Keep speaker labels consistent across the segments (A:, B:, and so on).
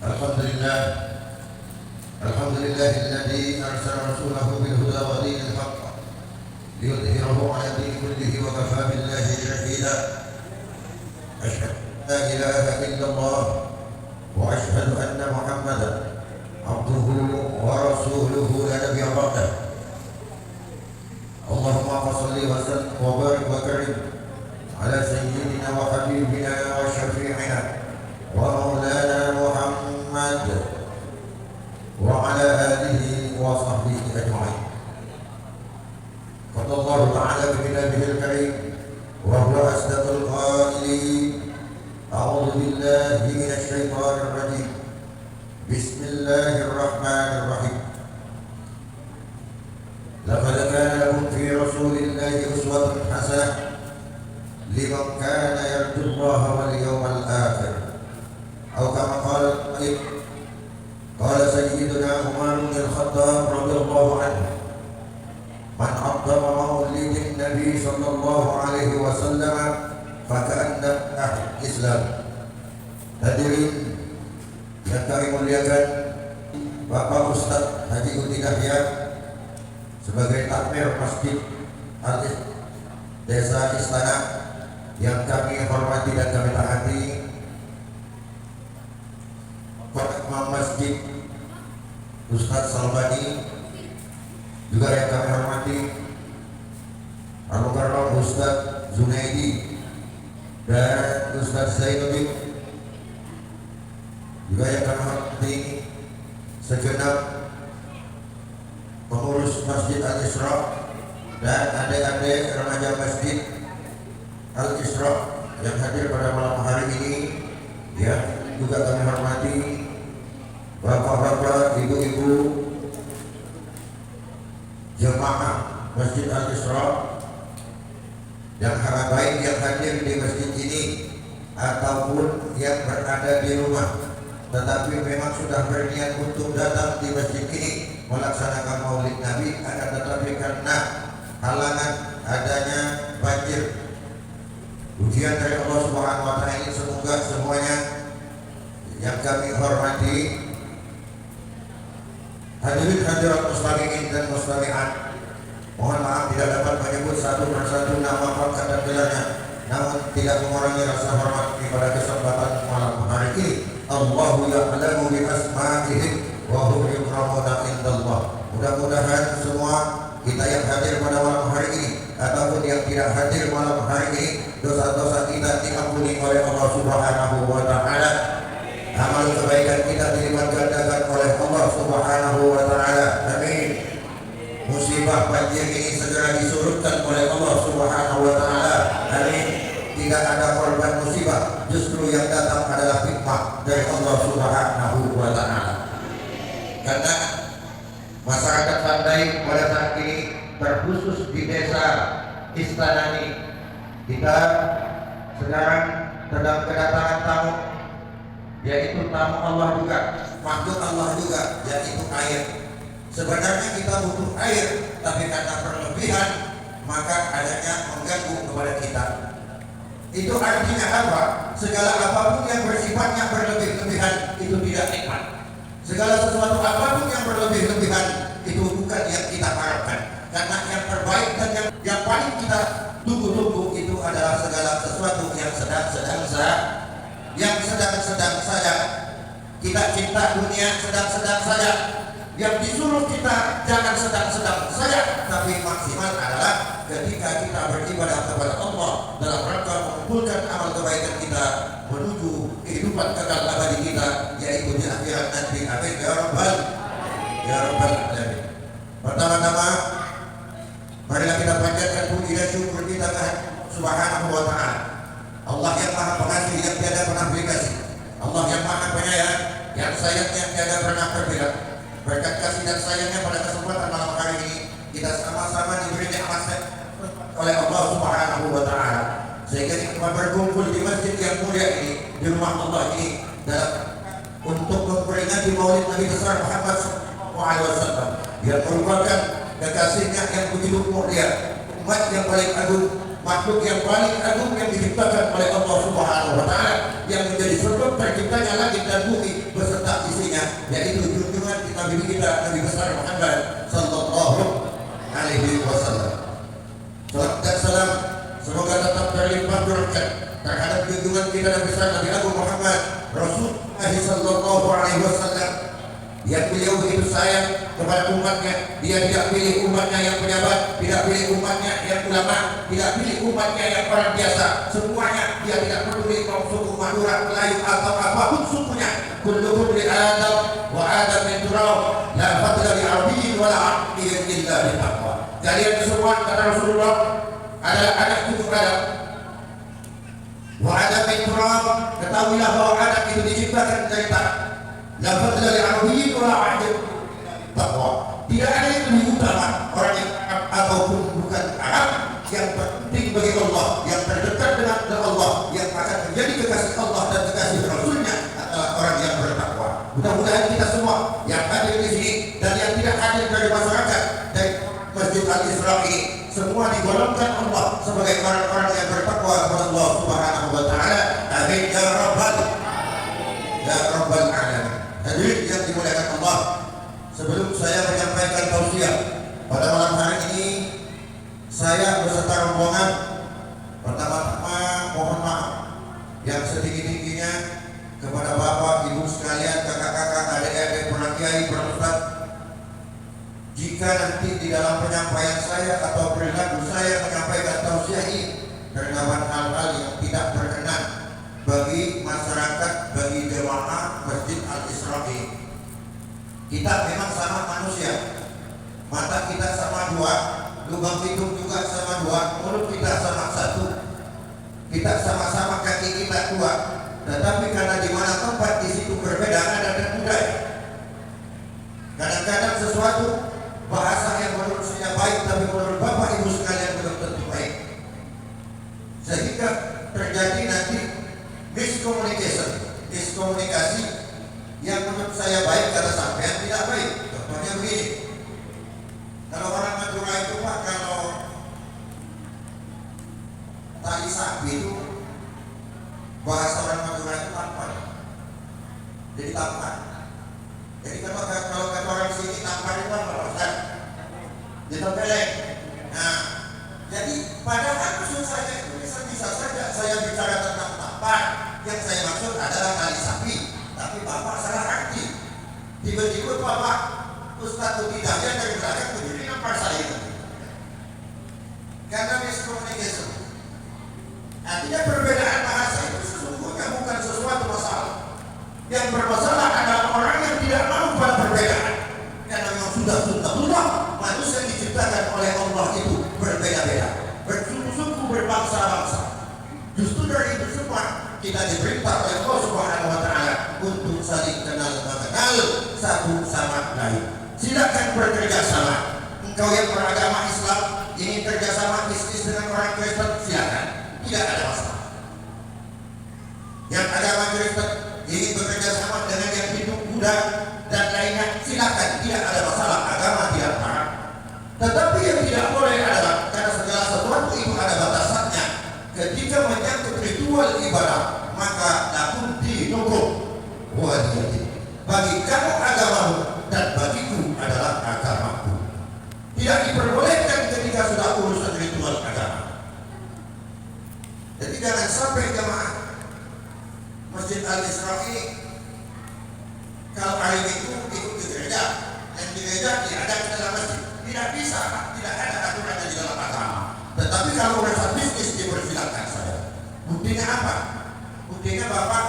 A: الحمد لله الحمد لله الذي أرسل رسوله بالهدى ودين الحق ليظهره على الدين كله وكفى بالله شهيدا. أشهد أن لا إله إلا الله وأشهد أن محمدا عبده ورسوله لا نبي بعده. اللهم صل وسلم وبارك وكرم على سيدنا وحبيبنا وشفيعنا ومولانا محمد وعلى آله وصحبه أجمعين. قال الله تعالى في كتابه الكريم وهو أصدق القائلين: أعوذ بالله من الشيطان الرجيم، بسم الله الرحمن الرحيم. لقد كان لكم في رسول الله أسوة حسنة لمن كان يرجو الله واليوم الآخر، أو كما قال القائل قال سيدنا عمر بن الخطاب رضي الله عنه: من عظم مولد النبي صلى الله عليه وسلم فكأنه أحد Islam. Hadirin yang kami muliakan, Bapak Ustadz Haji Uti Dahya sebagai takmir Masjid Desa Istana yang kami hormati dan kami taati, Imam Masjid Ustadz Salbani juga yang kami hormati, Al-Mukarram Ustadz Zunaidi dan Ustadz Zainuddin, juga yang kami hormati segenap pengurus Masjid Al-Isra dan adik-adik remaja Masjid Al-Isra yang hadir pada malam hari ini. Ya, juga kami hormati bapak-bapak, ibu-ibu jemaah Masjid Al-Isra yang sangat baik yang hadir di masjid ini ataupun yang berada di rumah tetapi memang sudah berniat untuk datang di masjid ini melaksanakan Maulid Nabi, akan tetapi karena halangan adanya banjir, ujian dari Allah Subhanahu wa taala ini, semoga semuanya yang kami hormati, hadirin hadirat muslimin dan muslimat, mohon maaf tidak dapat menyebut satu persatu nama pangkat dan gelarnya, namun tidak mengurangi rasa hormat pada kesempatan malam hari ini. Allahu ya'lamu bi asma'ihim wa hum yukramuna indallah. Mudah-mudahan semua kita yang hadir pada malam hari ini ataupun yang tidak hadir malam hari ini, dosa-dosa kita diampuni oleh Allah Subhanahu wa taala. Amal kebaikan kita dilipat gandakan oleh Allah Subhanahu wa taala. Amin. Musibah banjir ini segera disurutkan oleh Allah Subhanahu wa taala. Amin. Tidak ada korban musibah, justru yang datang adalah hikmah dari Allah Subhanahu wa taala. Karena masyarakat Pandai pada saat ini, terkhusus di desa Istana ini, kita sekarang sedang kedatangan tamu, yaitu tamu Allah juga, makhluk Allah juga, yaitu air. Sebenarnya kita butuh air, tapi karena berlebihan maka adanya mengganggu kepada kita. Itu artinya apa? Segala apapun yang bersifatnya berlebih-lebihan itu tidak nikmat. Segala sesuatu apapun yang berlebih-lebihan itu bukan yang kita harapkan. Karena yang terbaik dan yang paling kita tunggu-tunggu itu adalah segala sesuatu yang sedang-sedang saja. Kita cinta dunia sedang-sedang saja. Yang disuruh kita jangan sedang-sedang saja, tapi maksimal adalah ketika kita beribadah kepada Allah dalam rangka mengumpulkan amal kebaikan kita menuju kehidupan kekal abadi kita, yaitu di akhirat nanti. Amin ya rabbal alamin. Pertama-tama marilah kita panjatkan puji dan syukur kita kepada Subhanahu wa taala, Allah yang Maha Pengasih yang tiada pernah berkasih, Allah yang Maha Penyayang yang sayangnya tiada pernah berbeda. Berkat kasih dan sayangnya pada kesempatan malam hari ini kita sama-sama diberi nikmat oleh Allah Subhanahu wa taala, sehingga kita berkumpul di masjid yang mulia ini, di rumah Allah ini, dalam untuk memperingati Maulid Nabi besar Muhammad SAW yang merupakan kekasihnya yang begitu mulia, umat yang paling agung, makhluk yang paling agung yang diciptakan oleh Allah Subhanahu wa taala, yang menjadi sebab terciptanya langit dan bumi beserta isinya, yaitu junjungan Nabi kita Nabi besar Muhammad sallallahu alaihi wasallam. Salam dan salam semoga tetap terlimpah berkat terhadap junjungan kita Nabi besar Nabi Agung Muhammad Rasulullah sallallahu alaihi wasallam, yang beliau begitu sayang kepada umatnya. Dia tidak pilih umatnya yang pejabat, tidak pilih umatnya yang ulama, tidak pilih umatnya yang orang biasa. Semuanya dia tidak peduli kaum suku Madura, Melayu atau apapun sukunya. Kulluhum li Adam wa Adam min turab, la fadla li arabiyyin wa la aqliyyin illa bi taqwa. Kalian semua, kata Rasulullah, adalah anak cucu Adam. Wa Adam min turab, ketahuilah bahwa anak itu diciptakan dari tanah. La fadla li arabiyyin wa la aqliyyin taqwa. Tidak ada yang lebih utama orang yang Arab ataupun bukan Arab. Yang penting bagi Allah, yang terdekat dengan Allah, yang akan menjadi kekasih Allah dan kekasih Rasulnya adalah orang yang bertakwa. Mudah-mudahan kita semua yang hadir di sini dan yang tidak hadir dari masyarakat dari Masjid Al-Isra ini semua digolongkan Allah sebagai orang-orang yang bertakwa kepada Allah Subhanahu wa taala. Amin ya rabbal alamin. Hadirin yang dimuliakan Allah, sebelum saya menyampaikan tausiah pada malam hari ini, saya beserta rombongan pertama-tama mohon maaf yang setinggi-tingginya kepada Bapak, Ibu sekalian, kakak-kakak, adik-adik, para kiai, para ustaz. Jika nanti di dalam penyampaian saya atau perilaku saya menyampaikan tausiah ini terdapat hal-hal yang tidak berkenan bagi masyarakat, bagi jemaah Masjid Al-Isra. Kita memang sama manusia, mata kita sama dua, lubang hidung juga sama dua, mulut kita sama satu, kita sama-sama kaki kita dua, tetapi karena di mana tempat di situ berbeda ada dan budaya. Kadang-kadang sesuatu bahasa yang menurut saya baik tapi menurut Bapak Ibu sekalian belum tentu baik, sehingga terjadi nanti miskomunikasi yang menurut saya baik kata sampean tidak baik. Contohnya begini, kalau orang Madura itu Pak, kalau tali sapi itu bahasa orang Madura itu tampan, jadi tampan. Jadi kalau kata orang sini tampan itu apa Ustaz? Ditempeleng. Nah, jadi padahal maksud saya itu bisa saja saya bicara tentang tampan, yang saya maksud adalah tali sapi, tapi Bapak salah arti. Tiba-tiba Bapak Ustaz itu tidaknya dari belakang berdiri nampar saya itu. Karena miskomunikasi. Artinya perbedaan bahasa itu sesungguhnya bukan sesuatu masalah. Yang bermasalah adalah orang yang tidak mau pada perbedaan. Karena memang sudah manusia diciptakan oleh Allah itu berbeda-beda, bersuku-suku, berbangsa-bangsa. Justru dari itu semua kita diperintah oleh Allah Subhanahu wa taala untuk saling kenal mengenal satu sama lain. Silakan bekerja sama. Engkau yang beragama Islam ingin kerjasama bisnis dengan orang Kristen, silakan, tidak ada masalah. Yang agama Kristen ingin bekerja sama dengan yang Hindu, Buddha dan lainnya, silakan, tidak ada masalah. Agama tidak larang. Tetapi yang tidak boleh adalah karena segala sesuatu itu ada batasannya. Ketika menyangkut ritual ibadah, maka lakum dinukum waliyadin. Bagi kamu agamamu dan bagiku adalah agamaku. Tidak diperbolehkan ketika sudah urusan ritual agama. Jadi jangan sampai jemaah Masjid Al-Isra ini kalau hari Minggu ikut ke gereja, dan di gereja tidak ada dalam masjid, tidak bisa, tidak ada aturan di dalam agama. Tetapi kalau urusan bisnis dipersilakan saja. Buktinya apa? Buktinya Bapak,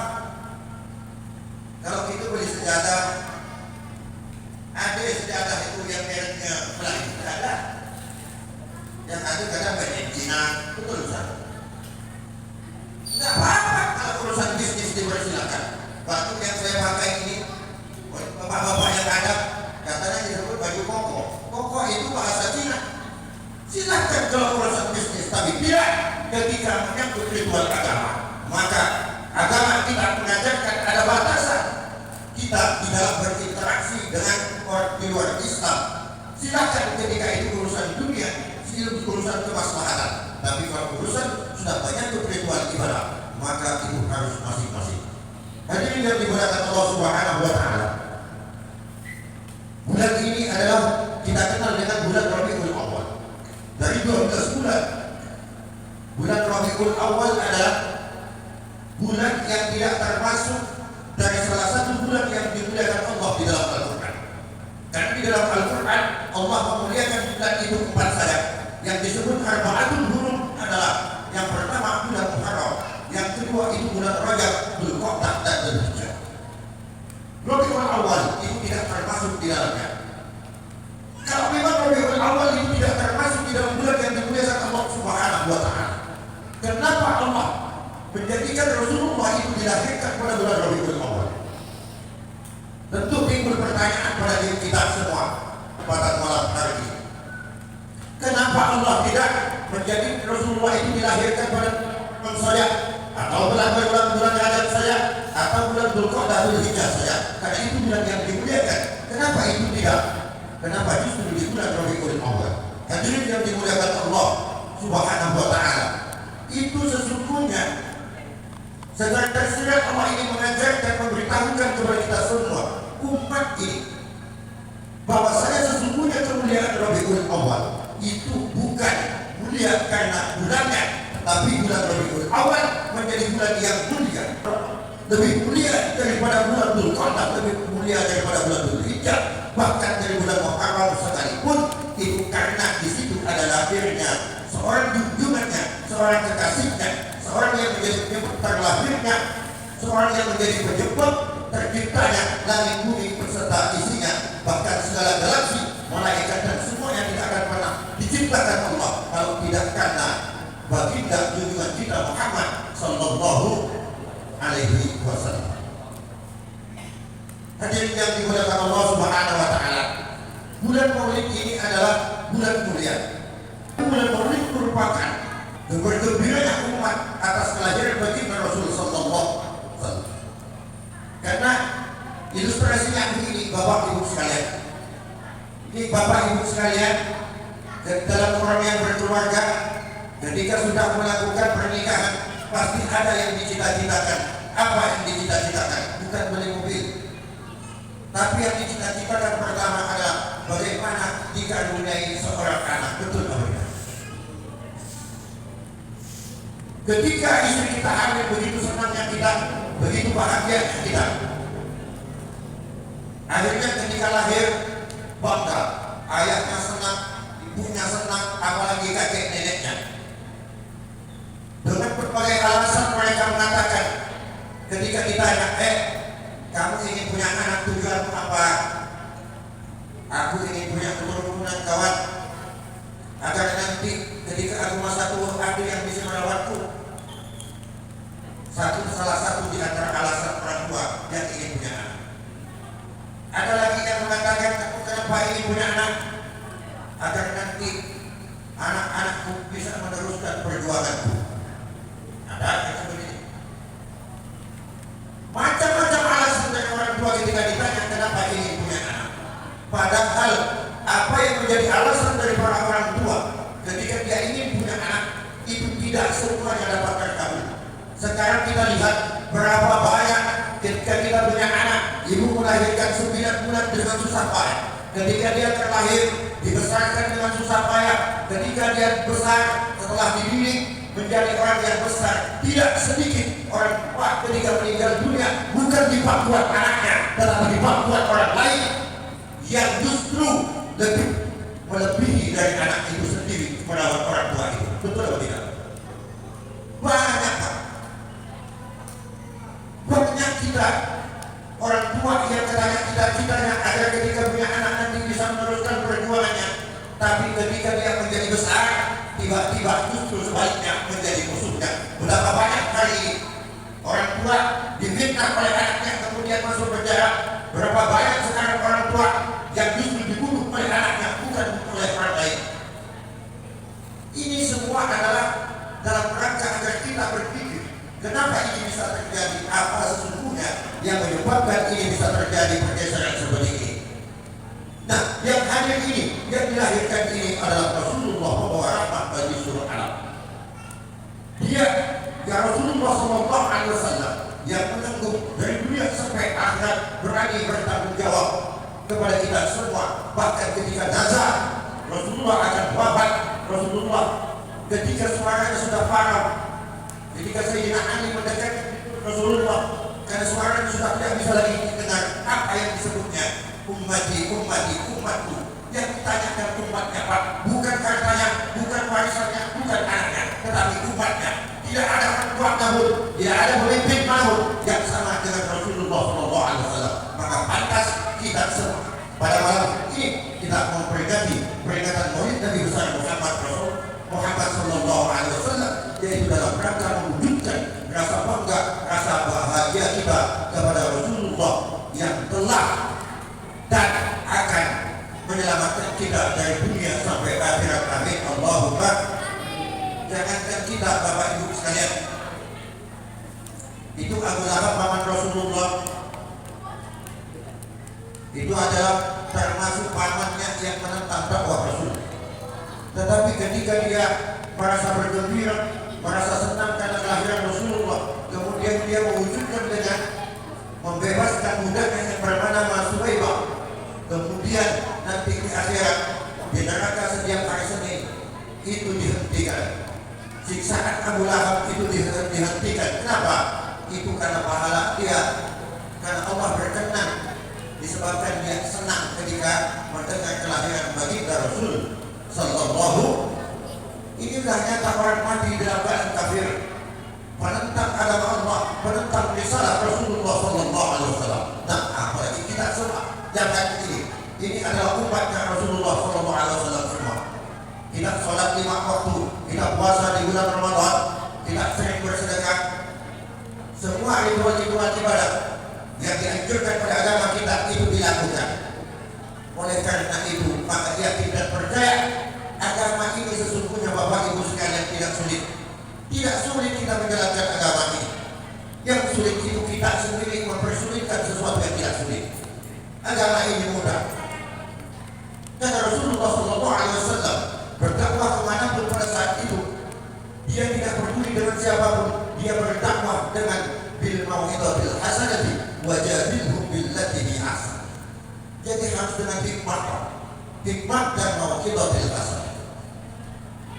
A: kalau itu beli sejadah, ada sejadah itu yang mereknya Melayu, tidak ada. Yang ada kadang banyak Cina, betul Ustaz. Tidak apa-apa kalau urusan bisnis dipersilakan. Baju yang saya pakai ini, bapak-bapak yang ada, katanya disebut baju koko. Koko itu bahasa Cina. Silahkan kalau urusan bisnis, tapi tidak ketika menyangkut ritual agama. Maka agama kita mengajarkan ada batasan. Kita di dalam berinteraksi dengan orang di luar Islam, silakan ketika itu urusan dunia, urusan kemaslahatan. Tapi kalau urusan sudah banyak ritual ibadah, maka itu harus masing-masing. Hadirin yang dimuliakan Allah Subhanahu wa taala. Bulan ini adalah kita kenal dengan bulan Rabiul Awal. Dari 12 bulan, bulan Rabiul Awal adalah bulan yang tidak termasuk dari salah satu bulan yang dimuliakan Allah di dalam Al-Quran. Karena di dalam Al-Quran Allah memuliakan bulan itu 4 saja. Yang disebut Arba'atul Hurum adalah yang pertama bulan Muharram, yang kedua itu bulan Rajab, Dzulqa'dah dan Dzulhijjah. Rabiul Awal itu tidak termasuk di dalamnya. Kalau memang Rabiul Awal itu tidak termasuk di dalam bulan yang dimuliakan Allah Subhanahu wa taala, kenapa Allah menjadikan Rasulullah itu dilahirkan pada bulan Rabiul Awal? Tentu timbul pertanyaan pada diri kita semua pada malam hari ini. Kenapa Allah tidak menjadi Rasulullah itu dilahirkan pada bulan saja, atau bulan Rajab saja, atau bulan Dzulqa'dah Dzulhijjah saja? Karena itu bulan yang dimuliakan. Kenapa itu tidak? Kenapa justru di bulan Rabiul Awal? Hadirin yang dimuliakan Allah Subhanahu wa taala, itu sesungguhnya secara tersirat Allah ini mengajarkan, memberitahukan kepada kita semua umat ini bahwasanya sesungguhnya kemuliaan Rabiul Awal itu bukan mulia karena bulannya, tapi bulan Rabiul Awal menjadi bulan yang mulia, lebih mulia daripada bulan Dzulqa'dah, lebih mulia daripada bulan Dzulhijjah, bahkan dari bulan Muharram sekalipun. Itu karena di situ ada lahirnya seorang junjungannya, seorang kekasihnya, seorang yang menjadi penyebab terlahirnya, seorang yang menjadi penyebab terciptanya langit bumi beserta isinya, bahkan segala galaksi, malaikat dan semuanya tidak akan pernah diciptakan Allah kalau tidak karena baginda junjungan kita Muhammad sallallahu alaihi wasallam. Hadirin yang dimuliakan Allah Subhanahu wa taala, bulan Maulid ini adalah bulan mulia. Bulan Maulid merupakan bergembiranya umat atas kelahiran baginda Rasul sallallahu alaihi wasallam. Karena ilustrasinya begini, Bapak Ibu sekalian. Ini Bapak Ibu sekalian, dalam orang yang berkeluarga, ketika sudah melakukan pernikahan, pasti ada yang dicita-citakan. Apa yang dicita-citakan? Bukan beli mobil, tapi yang dicita-citakan pertama adalah bagaimana dikaruniai seorang anak. Betul apa tidak? Ketika istri kita hamil, begitu senangnya kita, begitu bahagia kita. Akhirnya ketika lahir, bangga, ayahnya senang, ibunya senang, apalagi kakek neneknya. Dengan berbagai alasan mereka mengatakan, ketika ditanya, kamu ingin punya anak, tujuanmu apa? Aku ingin punya keturunan kawan, agar nanti ketika aku masa tua ada yang bisa merawatku. Salah satu di antara alasan orang tua yang ingin punya anak. Ada lagi yang mengatakan, aku kenapa ingin punya anak? Agar nanti anak-anakku bisa meneruskan perjuanganku. Ada yang seperti ini. Macam-macam alasan dari orang tua ketika ditanya kenapa ingin punya anak. Padahal apa yang menjadi alasan dari para orang tua ketika dia ingin punya anak itu tidak semuanya dapat terkabul. Sekarang kita lihat berapa banyak ketika kita punya anak, ibu melahirkan 9 bulan dengan susah payah. Ketika dia terlahir, dibesarkan dengan susah payah. Ketika dia besar, setelah dididik menjadi orang yang besar, tidak sedikit orang tua ketika meninggal dunia bukan dibuat anaknya, tetapi dibuat orang lain yang justru lebih melebihi dari anak itu sendiri merawat orang tua itu. Betul atau tidak? Banyak kita orang tua yang katanya cita-citanya agar ketika punya anak nanti bisa meneruskan perjuangannya, tapi ketika dia menjadi besar, tiba-tiba justru sebaliknya menjadi musuhnya. Berapa banyak kali orang tua difitnah oleh anaknya kemudian masuk penjara? Berapa banyak sekarang orang tua yang justru dibunuh oleh anaknya, bukan oleh orang lain? Ini semua adalah dalam rangka agar kita berpikir, kenapa ini bisa terjadi? Apa sesungguhnya yang menyebabkan ini bisa terjadi pergeseran seperti ini? Nah, yang hadir ini, yang dilahirkan ini adalah Rasulullah bertanggung jawab kepada kita semua. Bahkan ketika nazar Rasulullah akan wafat, Rasulullah ketika suaranya sudah padam, ketika Sayyidina Ali mendekat Rasulullah karena suaranya sudah tidak bisa lagi didengar, apa yang disebutnya ummati, ummati, umatku. Yang ditanyakan umatnya Pak, bukan hartanya, bukan warisannya, bukan anaknya, tetapi umatnya. Tidak ada ketua namun, tidak ada pemimpin namun yang sama dengan Rasulullah SAW. Maka pantas kita semua pada malam ini kita memperingati peringatan Maulid Nabi besar Muhammad SAW, yaitu dalam rangka mewujudkan rasa bangga, rasa bahagia kita kepada Rasulullah yang telah dan akan menyelamatkan kita dari dunia sampai akhirat. Amin. Allahumma. Jangankan kita Bapak Ibu sekalian, itu Abu Lahab paman Rasulullah itu adalah termasuk pamannya yang menentang dakwah Rasul. Tetapi ketika dia merasa bergembira, merasa senang karena kelahiran Rasulullah, kemudian dia mewujudkan dengan membebaskan budaknya yang bernama Suwaibah. Kemudian nanti di akhirat di neraka setiap hari Senin itu dihentikan. Siksaan Abu Lahab itu dihentikan. Kenapa? Itu karena pahala dia, karena Allah berkenan, disebabkan dia senang ketika mendengar kelahiran baginda Rasul Sallallahu. Inilah nyata orang mati dalam keadaan kafir, menentang agama Allah, menentang risalah Rasulullah Sallallahu Alaihi Wasallam. Nah, apalagi kita semua yang ini. Ini adalah umatnya Rasulullah Sallallahu Alaihi Wasallam semua. Kita sholat 5 waktu, kita puasa di bulan Ramadan, kita sering bersedekah. Semua ritual-ritual ibadah yang dianjurkan pada agama kita itu dilakukan. Oleh karena itu, maka yakin dan percaya agama ini sesungguhnya Bapak Ibu sekalian tidak sulit. Tidak sulit kita menjalankan agama ini. Yang sulit itu kita sendiri mempersulitkan sesuatu yang tidak sulit. Agama ini mudah. Karena Rasulullah SAW berdakwah kemanapun pada saat itu, dia tidak peduli dengan siapapun. Dia berdakwah dengan bil mau'izatil hasanati wajadilhum billati hi ahsan. Jadi harus dengan hikmah dan mau'izatil hasanah.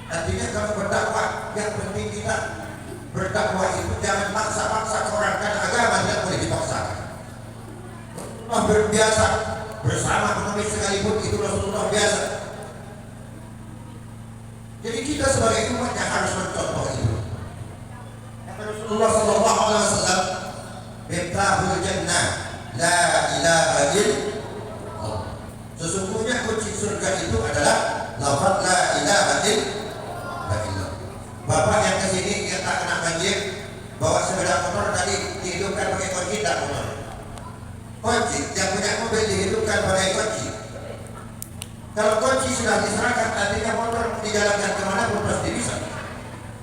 A: Artinya kalau berdakwah, yang penting kita berdakwah itu jangan maksa-maksa orang, karena agama tidak boleh dipaksakan. Rasulullah berbiasa bersama pengemis sekalipun, itu Rasulullah biasa. Jadi kita sebagai umatnya harus mencontoh itu. Rasulullah Sallallahu Alaihi Wasallam, "Miftahul Jannah la ilaha illallah." Sesungguhnya kunci surga itu adalah lafaz la ilaha illallah. Bapak yang kesini yang tak kena banjir, bawa sepeda motor tadi dihidupkan pakai kunci tak motor. Kunci yang punya mobil dihidupkan pakai kunci. Kalau kunci sudah diserahkan, artinya motor dijalankan kemana pun pasti bisa.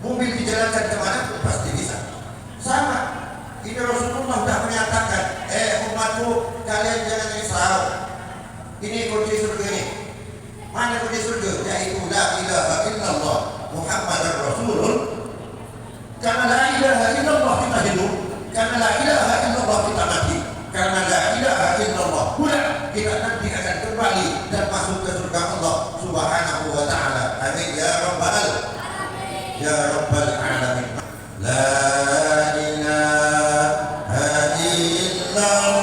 A: Mobil dijalankan kemana pun pasti bisa. Sama, ini Rasulullah sudah menyatakan, umatku, kalian jangan risau. Ini kunci surga ini. Mana kunci surga? Yaitu la ilaha illallah Muhammadar Rasulullah. Karena la ilaha illallah kita hidup, karena la ilaha illallah kita mati, karena la ilaha illallah pula kita nanti akan kembali dan masuk ke surga Allah Subhanahu wa ta'ala. Amin ya rabbal ya rabbal alamin. La ilaha illallah.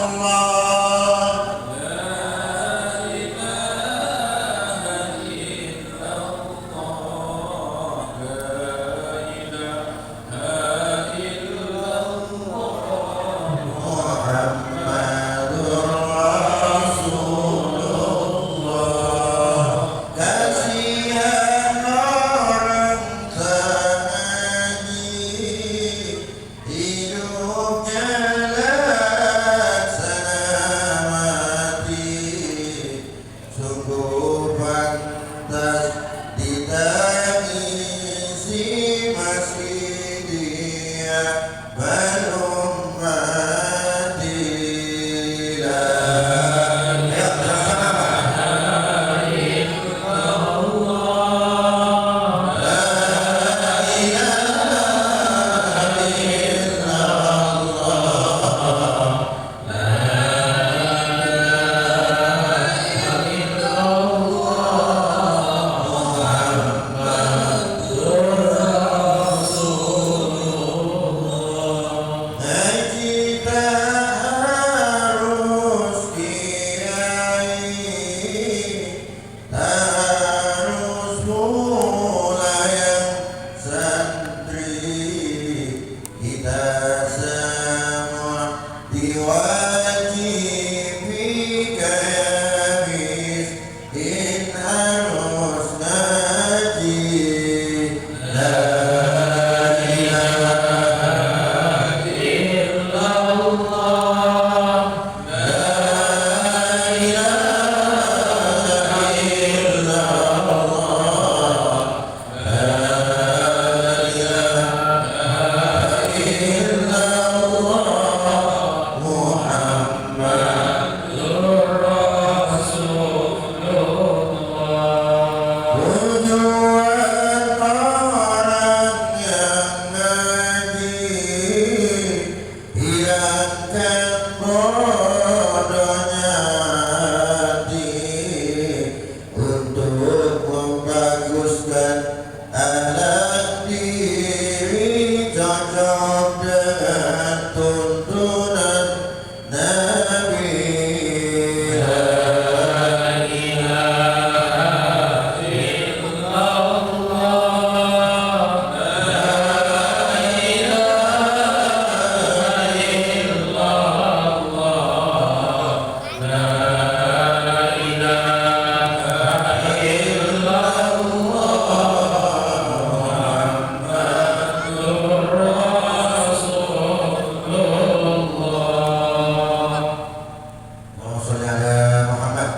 A: sholli ala Muhammad.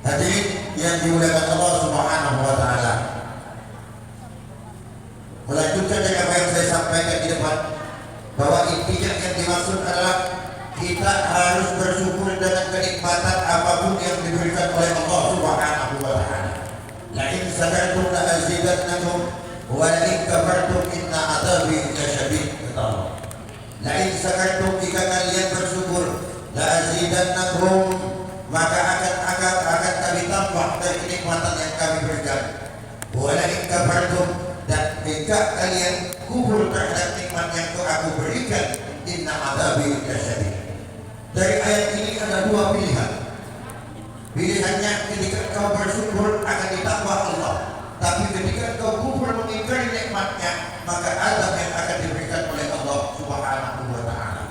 A: Hadirin yang dimuliakan Allah Subhanahu wa taala. Melanjutkan dari apa yang saya sampaikan di depan, bahwa intinya yang dimaksud adalah kita harus bersyukur dengan kenikmatan apapun yang diberikan oleh Allah Subhanahu wa taala. La in syakartum la azidannakum wa la in kafartum inna adzabi lasyadid. La in syakartum, jika kalian bersyukur, la azidannakum, maka akan kami tambah dari kenikmatan yang kami berikan. Wa la in kafartum, dan jika kalian kufur terhadap nikmat yang aku berikan, inna adzabi lasyadid. Dari ayat ini ada dua pilihan. Pilihannya, ketika kau bersyukur akan ditambah Allah, tapi ketika kau kufur mengingkari nikmatnya, maka azab yang akan diberikan oleh Allah Subhanahu wa taala.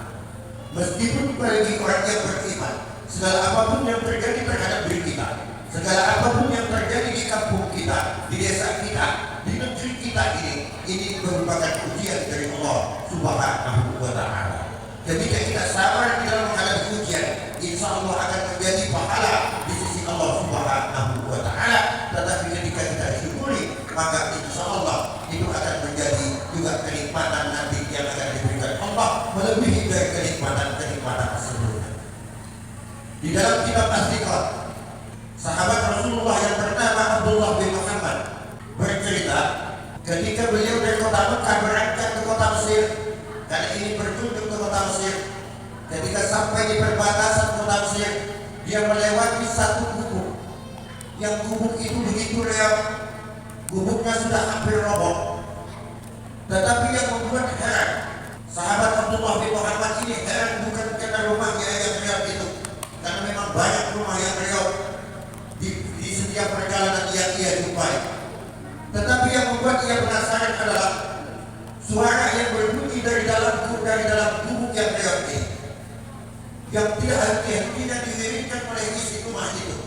A: Meskipun bagi orang yang beriman, segala apapun yang terjadi terhadap diri kita, segala apapun yang terjadi di kampung kita, di desa kita, di negeri kita ini merupakan ujian dari Allah Subhanahu wa taala. Ketika kita sabar di dalam menghadapi ujian, insya Allah akan menjadi pahala di sisi Allah Subhanahu wa taala. Tetapi ketika kita syukuri, maka insya Allah itu akan menjadi juga kenikmatan nanti yang akan diberikan Allah, melebihi dari kenikmatan sebelumnya. Di dalam kitab As-Siqah, sahabat Rasulullah yang bernama Abdullah bin Muhammad bercerita, ketika beliau dari kota Mekah berangkat ke kota Mesir, karena ini berkunjung ke kota Mesir. Ketika sampai di perbatasan kota Mesir, dia melewati satu gubuk. Yang gubuk itu begitu reot, gubuknya sudah hampir roboh. Tetapi yang membuat heran, sahabat Abdullah bin Muhammad ini heran bukan karena rumahnya yang reot itu, karena memang banyak rumah yang reot di setiap perjalanan yang ia jumpai. Tetapi yang membuat ia penasaran adalah suara yang berbunyi dari dalam gubuk yang reot ini, yang tidak henti-hentinya diwiringkan oleh isi rumah itu.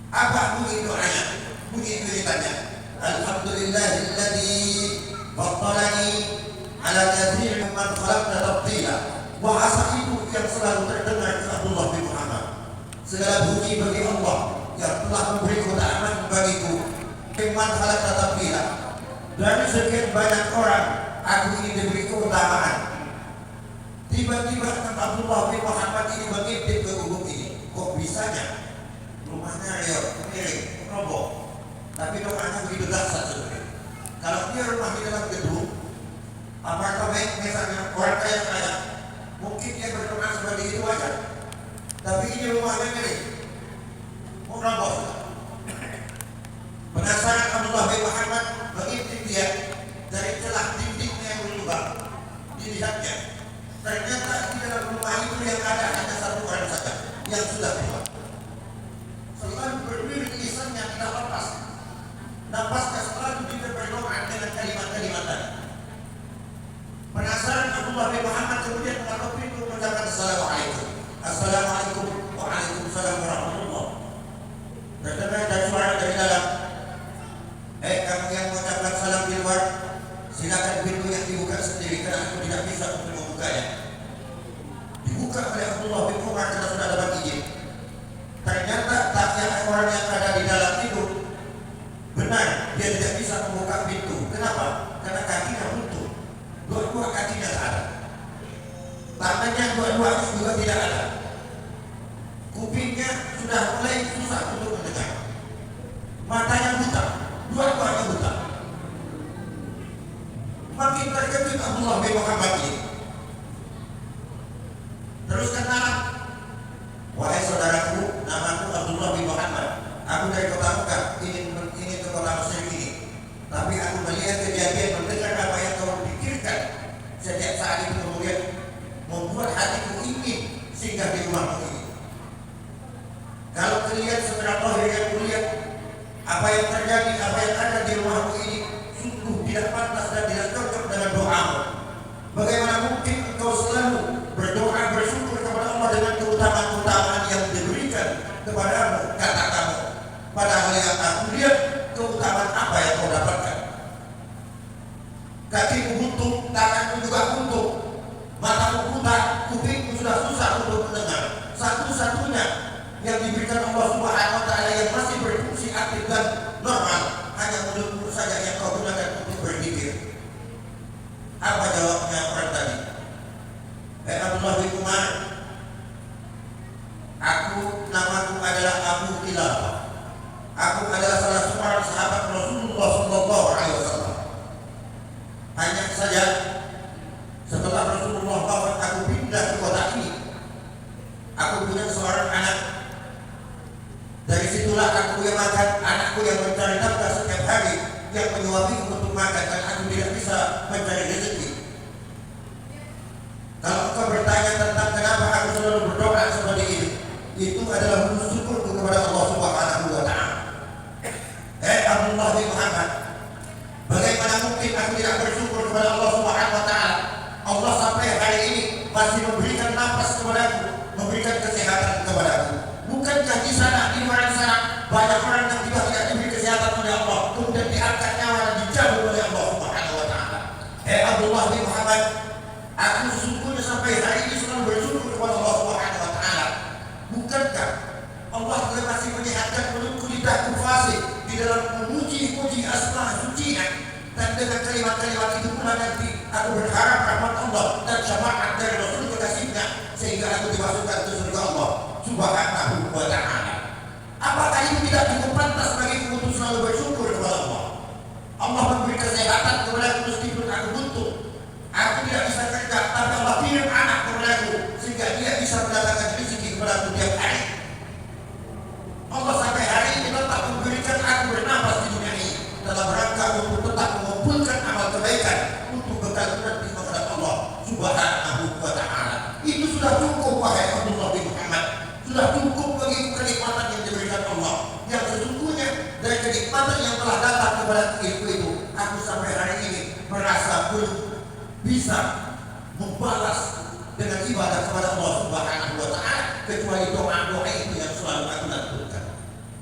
A: Apa bunyi doanya? Bunyi wiritannya, Alhamdulillahilladzi fattalani ala katsirin mimman khalaqna tabtila. Bahasa itu yang selalu terdengar ke Abdullah bin Muhammad. Segala puji bagi Allah yang telah memberi keutamaan bagiku, mimman khalaqna tabtila. Dari sekian banyak orang, aku ini diberi keutamaan. Tiba-tiba Abdullah bin Muhammad ini mengintip ke gubuk ini. Kok bisanya rumahnya reot, miring, roboh, tapi doanya begitu dahsyat sebenarnya. Kalau dia rumah di dalam gedung apartemen misalnya orang kaya, mungkin dia berdoa seperti itu aja. Tapi ini rumahnya miring, mau roboh. Penasaran Abdullah bin Muhammad mengintip dia dari celah dindingnya yang berlubang. Dilihatnya, ternyata di dalam rumah itu yang ada hanya satu orang saja yang sudah keluar. Selalu berdiri lisannya tidak lepas, napasnya selalu tidak berdoa dengan kalimat-kalimat tadi. Penasaran Abdullah bin Muhammad kemudian mengetuk pintu mengucapkan Assalamualaikum. Assalamualaikum. Waalaikumsalam warahmatullah. Terdengar dari suara dari dalam, kamu yang mengucapkan salam di luar, silakan pintu yang dibuka sendiri karena aku tidak bisa untuk membukanya. Dibuka oleh Abdullah bin Umar karena sudah dapat izin. Ternyata taknya orang yang ada di dalam itu benar, dia tidak bisa membuka pintu. Kenapa? Karena kakinya runtuh, dua-dua kakinya tidak ada, tangannya dua-duanya juga tidak ada, kupingnya sudah mulai susah untuk mendengar, matanya buta, dua-duanya buta. Makin terkejut Abdullah bin Muhammad ini. Terus kata, wahai saudaraku, namaku Abdullah bin Muhammad. Aku dari kota Mekah ingin ke kota Mesir ini. Tapi aku melihat kejadian, mendengar apa yang kau pikirkan. Setiap saat itu kemudian membuat hatiku ingin singgah di rumahmu ini. Kalau kalian secara lahir yang kulihat, apa yang terjadi, apa yang ada di rumahmu ini sungguh tidak pantas dan tidak cocok dengan doamu. Bagaimana mungkin engkau selalu berdoa bersyukur kepada Allah dengan keutamaan-keutamaan yang diberikan kepadamu, kata kamu. Padahal yang aku lihat, keutamaan apa yang kau dapatkan? Kakimu buntung, tanganmu juga buntung, matamu buta, kupingmu sudah susah untuk mendengar. Satu-satunya namaku adalah Abu Kilabah. Aku adalah salah seorang sahabat Rasulullah Sallallahu Alaihi Wasallam. Hanya saja setelah Rasulullah wafat, aku pindah ke kota ini. Aku punya seorang anak. Dari situlah aku yang makan, anakku yang mencari nafkah setiap hari, yang menyuapiku untuk makan, dan aku tidak bisa mencari rezeki. Kalau kau bertanya tentang kenapa aku selalu berdoa seperti ini, itu adalah wujud syukurku kepada Allah Subhanahu wa Ta'ala. Abdullah bin Muhammad, bagaimana mungkin aku tidak bersyukur kepada Allah Subhanahu wa Ta'ala? Allah sampai hari ini masih memberikan nafas kepadaku, memberikan kesehatan kepadaku. Bukankah di sana, di luar sana, banyak orang yang tidak diberi kesehatan oleh Allah, kemudian diangkat nyawa dan dicabut oleh Allah Subhanahu wa Ta'ala? Abdullah bin Muhammad, aku sesungguhnya sampai hari ini selalu bersyukur kepada Allah Subhanahu wa Ta'ala. Bukankah Allah juga masih menyehatkan mulutku, lidahku fasih di dalam memuji-puji asma sucinya, dan dengan kalimat-kalimat itu pula nanti aku berharap rahmat Allah dan syafaat dari Rasul kekasihnya, sehingga aku dimasukkan ke surga Allah Subhanahu wa Ta'ala. Apakah ini tidak cukup pantas bagiku untuk selalu bersyukur kepada Allah? Allah memberi kesehatan kepadaku meskipun aku butuh. Aku tidak bisa kerja, tapi Allah kirim anak kepadaku sehingga dia bisa mendatangkan rezeki kepadaku tiap hari. Allah sampai hari ini tetap memberikan aku bernafas di dunia ini dalam rangka untuk tetap mengumpulkan amal kebaikan untuk bekal nanti menghadap Allah Subhanahu wa Ta'ala. Itu sudah cukup, wahai Abdullah bin Muhammad. Sudah cukup bagi kenikmatan yang diberikan Allah. Yang sesungguhnya dari kenikmatan yang telah datang kepada itu, aku sampai hari ini merasa belum bisa membalas dengan ibadah kepada Allah Subhanahu wa Ta'ala, kecuali doa-doa itu yang selalu aku lakukan.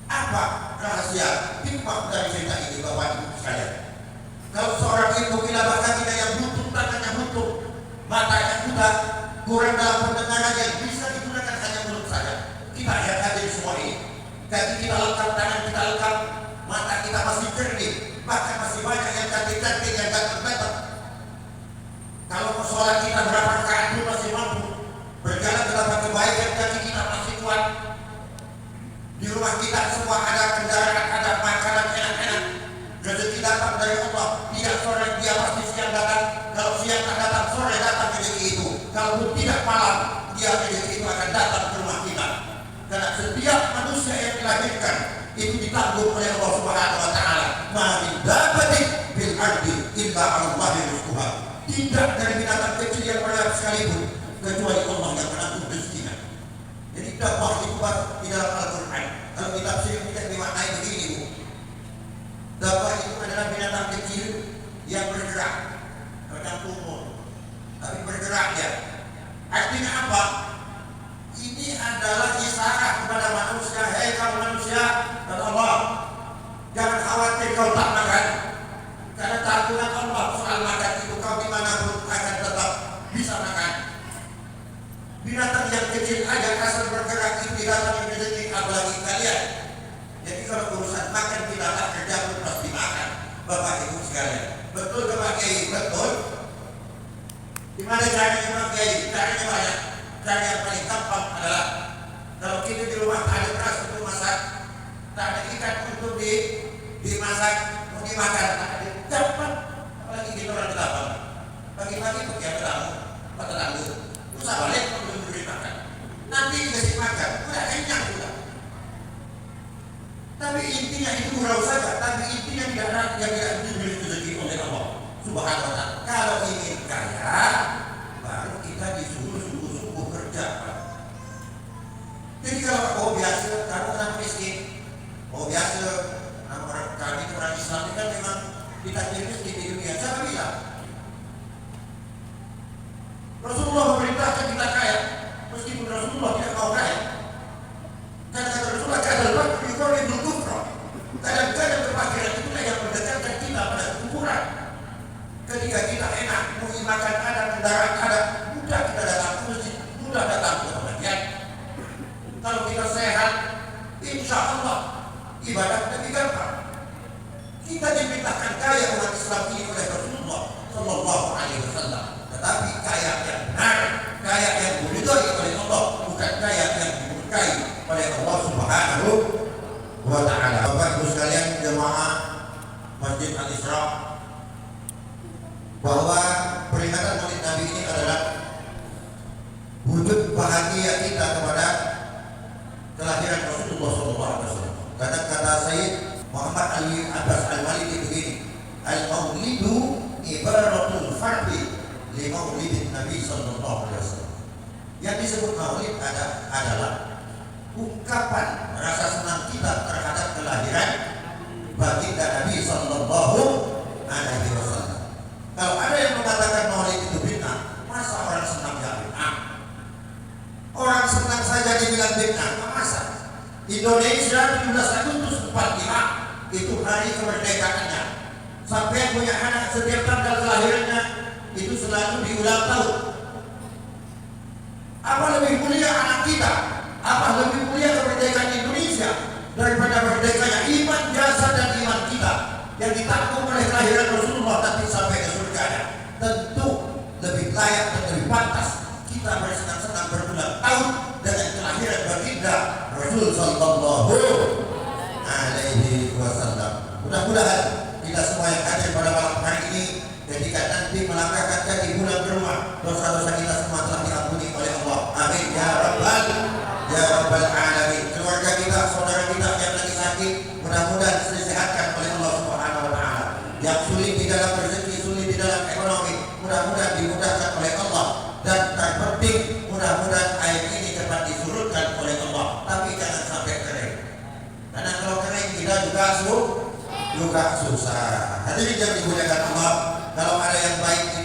A: Apa rahasia hikmah dari cerita ini, Bapak Ibu sekalian? Kalau seorang ibu kilabah kakinya yang butuh, tangannya butuh, matanya buta, kurang dalam pendengarannya, bisa digunakan hanya mulut saja. Kita lihat aja di semua ini. Kaki kita lengkap, tangan kita lengkap, mata kita masih jernih, bahkan masih banyak yang cantik-cantik, yang ganteng-ganteng. Kalau persoalan kita berapa rakaat itu masih mampu, berjalan dalam kebaikan, kaki kita masih kuat. Di rumah kita semua ada kendaraan, ada makanan enak-enak. Rezeki datang dari Allah. Tidak sore dia pasti siang datang. Kalau siang tak datang, sore datang rezeki itu. Kalau tidak malam, dia rezeki itu akan datang ke rumah kita. Karena setiap manusia yang dilahirkan itu ditanggung oleh Allah Subhanahu wa Ta'ala. Ma min dabbatin bil ardi illa 'ala Allahi rizquha. Tidak dari binatang kecil yang berlari sekalipun kecuali Allah yang menanggung rezekinya. Jadi dakwah itu di dalam Al-Quran. Kalau kita tidak dimaknai begini, Bu. Dakwah itu adalah binatang kecil yang bergerak, kadang tumbuh, tapi bergerak ya. Artinya apa? Ini adalah isyarat kepada manusia. Hei kamu manusia, kata Allah, jangan khawatir kau tak makan. Karena tanggungan Allah soal makan itu, kau dimanapun akan tetap bisa makan. Binatang yang kecil aja asal bergerak itu datang rezeki, apalagi kalian. Jadi kalau urusan makan kita tak kerja pun pasti makan, Bapak Ibu sekalian. Betul ke Pak Kiai? Betul. Gimana caranya Pak Kiai? Caranya banyak. Cara yang paling gampang adalah kalau kita di rumah tak ada beras untuk masak, tak ada ikan untuk dimasak, mau dimakan, tak ada cepat. Apalagi kita orang delapan. Pagi-pagi pergi ke tamu, Pak tetangga, usah balik untuk diberi makan. Nanti dikasih makan, udah kenyang juga. Tapi intinya itu gurau saja. Tapi intinya tidak diberi rezeki oleh Allah Subhanahu wa Ta'ala. Kalau ingin kaya, baru kita disuruh sungguh-sungguh kerja. Jadi kalau biasa, kamu orang miskin, biasa, kami orang Islam ini kan memang ditakdir miskin di dunia. Siapa bilang? Rasulullah memerintahkan kita kaya, meskipun Rasulullah tidak mau kaya. Karena kata Rasulullah, kadang-kadang berpakiran itulah yang mendekatkan kita pada kuburan. Ketika kita enak, mungkin makan ada, kendaraan ada, mudah kita datang ke masjid, mudah datang ke pengajian. Kalau kita sehat, insya Allah ibadah lebih gampang. Kita diperintahkan kaya umat Islam ini oleh Rasulullah Sallallahu Alaihi Wasallam. Tetapi kaya yang benar, kaya yang diridhoi oleh Allah, bukan kaya yang dimurkai Abbas Al-Maliki begini, al-maulidu ibaratul fardi li maulidin Nabi sallallahu alaihi wasallam. Yang disebut maulid adalah ungkapan rasa senang kita terhadap kelahiran baginda Nabi sallallahu alaihi wasallam. Kalau ada yang mengatakan maulid itu bid'ah, masa orang senang ya bid'ah? Orang senang saja dibilang bid'ah, masa? Indonesia 17 Agustus 45 itu hari kemerdekaannya. Sampai yang punya anak setiap tanggal kelahirannya itu selalu diulang tahun. Apa lebih mulia anak kita? Apa lebih mulia kemerdekaan Indonesia daripada merdekanya iman, jasa dan iman kita yang ditanggung oleh kelahiran Rasulullah nanti sampai ke surga? Tentu lebih layak dan lebih pantas kita bersenang-senang berulang tahun dengan kelahiran baginda Rasul sallallahu alaihi wasallam. Mudah-mudahan kita semua yang hadir pada malam hari ini ketika nanti melangkahkan kaki pulang ke rumah, dosa-dosa kita semua telah diampuni oleh Allah. Amin ya rabbal alamin. Keluarga kita, saudara kita yang lagi sakit, mudah-mudahan disehatkan oleh Allah Subhanahu wa taala. Yang sulit di dalam rezeki, sulit di dalam ekonomi, mudah-mudahan dimudahkan oleh Allah. Dan terpenting, mudah-mudahan air ini cepat disurutkan oleh Allah. Tapi jangan sampai kering. Karena kalau kering kita juga susah. Hadirin yang dimuliakan Allah, kalau ada yang baik